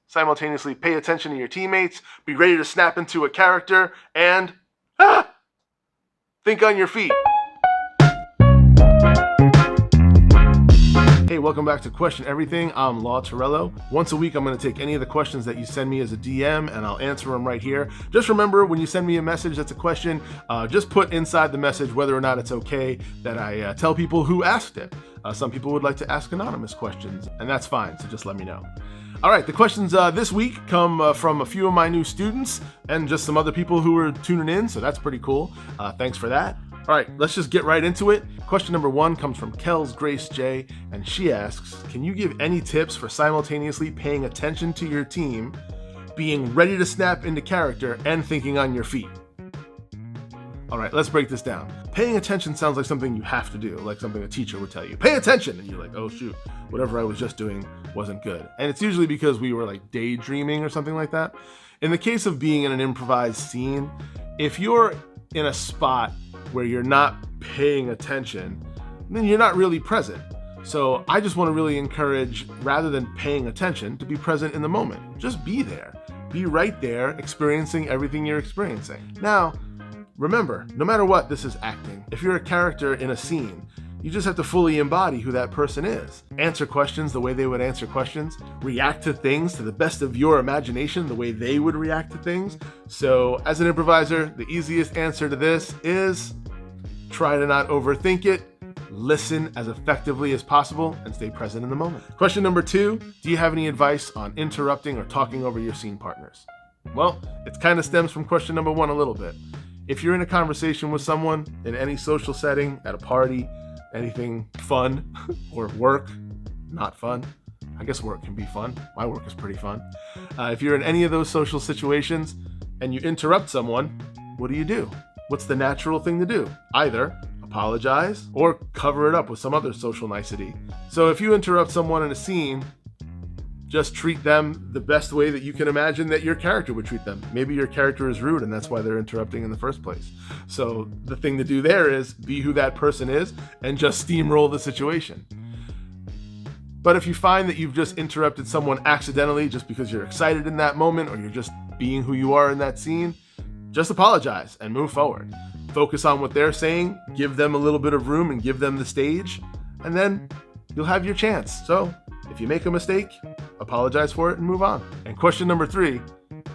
simultaneously pay attention to your teammates, be ready to snap into a character, and think on your feet. Hey, welcome back to Question Everything. I'm Law Torello. Once a week, I'm going to take any of the questions that you send me as a DM, and I'll answer them right here. Just remember, when you send me a message that's a question, just put inside the message whether or not it's okay that I tell people who asked it. Some people would like to ask anonymous questions, and that's fine, so just let me know. All right, the questions this week come from a few of my new students and just some other people who are tuning in, so that's pretty cool. Thanks for that. All right, let's just get right into it. Question number 1 comes from Kells Grace J, and she asks, can you give any tips for simultaneously paying attention to your team, being ready to snap into character, and thinking on your feet? All right, let's break this down. Paying attention sounds like something you have to do, like something a teacher would tell you. Pay attention! And you're like, oh shoot, whatever I was just doing wasn't good. And it's usually because we were like daydreaming or something like that. In the case of being in an improvised scene, if you're in a spot where you're not paying attention, then you're not really present. So I just want to really encourage, rather than paying attention, to be present in the moment. Just be there. Be right there, experiencing everything you're experiencing. Now, remember, no matter what, this is acting. If you're a character in a scene, you just have to fully embody who that person is. Answer questions the way they would answer questions. React to things to the best of your imagination the way they would react to things. So as an improviser, the easiest answer to this is try to not overthink it, listen as effectively as possible, and stay present in the moment. Question number 2, do you have any advice on interrupting or talking over your scene partners? Well, it kind of stems from question number 1 a little bit. If you're in a conversation with someone in any social setting, at a party, anything fun, or work, not fun. I guess work can be fun. My work is pretty fun. If you're in any of those social situations and you interrupt someone, what do? What's the natural thing to do? Either apologize or cover it up with some other social nicety. So if you interrupt someone in a scene, just treat them the best way that you can imagine that your character would treat them. Maybe your character is rude and that's why they're interrupting in the first place. So the thing to do there is be who that person is and just steamroll the situation. But if you find that you've just interrupted someone accidentally just because you're excited in that moment or you're just being who you are in that scene, just apologize and move forward. Focus on what they're saying, give them a little bit of room and give them the stage, and then you'll have your chance. So if you make a mistake, apologize for it and move on. And question number 3,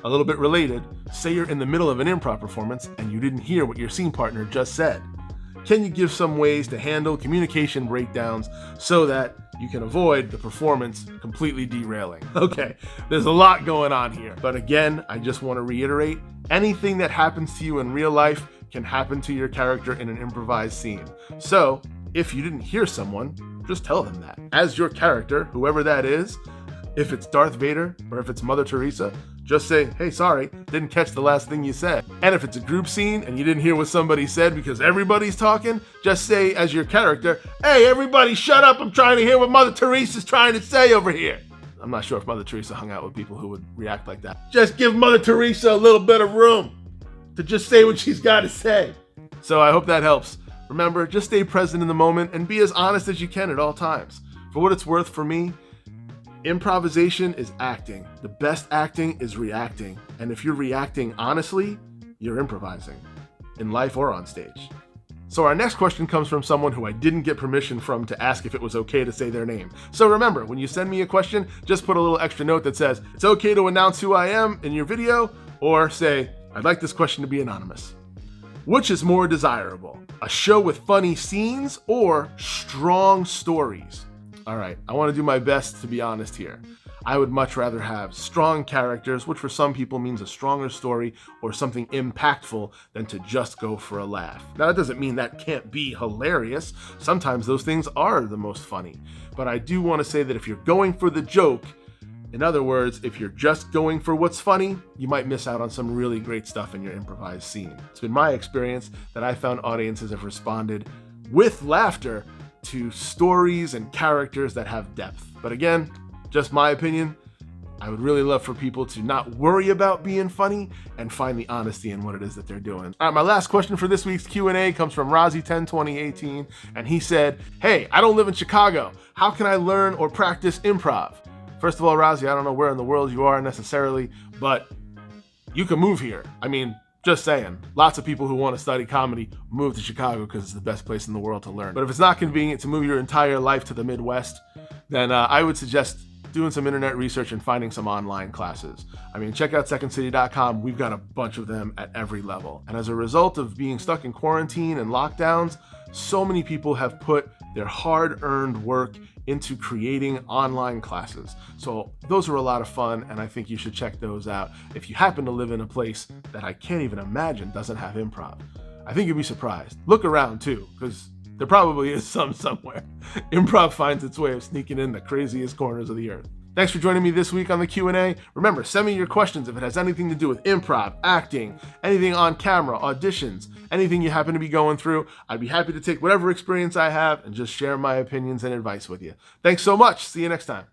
a little bit related, say you're in the middle of an improv performance and you didn't hear what your scene partner just said. Can you give some ways to handle communication breakdowns so that you can avoid the performance completely derailing? Okay, there's a lot going on here. But again, I just want to reiterate, anything that happens to you in real life can happen to your character in an improvised scene. So if you didn't hear someone, just tell them that. As your character, whoever that is, if it's Darth Vader or if it's Mother Teresa, just say, hey, sorry, didn't catch the last thing you said. And if it's a group scene and you didn't hear what somebody said because everybody's talking, just say as your character, hey, everybody shut up, I'm trying to hear what Mother Teresa's trying to say over here. I'm not sure if Mother Teresa hung out with people who would react like that. Just give Mother Teresa a little bit of room to just say what she's got to say. So I hope that helps. Remember, just stay present in the moment and be as honest as you can at all times. For what it's worth for me, improvisation is acting. The best acting is reacting. And if you're reacting honestly, you're improvising, in life or on stage. So our next question comes from someone who I didn't get permission from to ask if it was okay to say their name. So remember, when you send me a question, just put a little extra note that says, it's okay to announce who I am in your video, or say, I'd like this question to be anonymous. Which is more desirable, a show with funny scenes or strong stories? All right, I want to do my best to be honest here. I would much rather have strong characters, which for some people means a stronger story or something impactful, than to just go for a laugh. Now, that doesn't mean that can't be hilarious. Sometimes those things are the most funny. But I do want to say that if you're going for the joke, in other words, if you're just going for what's funny, you might miss out on some really great stuff in your improvised scene. It's been my experience that I found audiences have responded with laughter to stories and characters that have depth. But again, just my opinion, I would really love for people to not worry about being funny and find the honesty in what it is that they're doing. All right, my last question for this week's Q&A comes from Rozzy102018, and he said, hey, I don't live in Chicago. How can I learn or practice improv? First of all, Razi, I don't know where in the world you are necessarily, but you can move here. I mean, just saying. Lots of people who want to study comedy move to Chicago because it's the best place in the world to learn. But if it's not convenient to move your entire life to the Midwest, then I would suggest doing some internet research and finding some online classes. I mean, check out secondcity.com. We've got a bunch of them at every level. And as a result of being stuck in quarantine and lockdowns, so many people have put their hard-earned work into creating online classes. So those are a lot of fun, and I think you should check those out if you happen to live in a place that I can't even imagine doesn't have improv. I think you'd be surprised. Look around too, because there probably is some somewhere. Improv finds its way of sneaking in the craziest corners of the earth. Thanks for joining me this week on the Q&A. Remember, send me your questions if it has anything to do with improv, acting, anything on camera, auditions, anything you happen to be going through. I'd be happy to take whatever experience I have and just share my opinions and advice with you. Thanks so much. See you next time.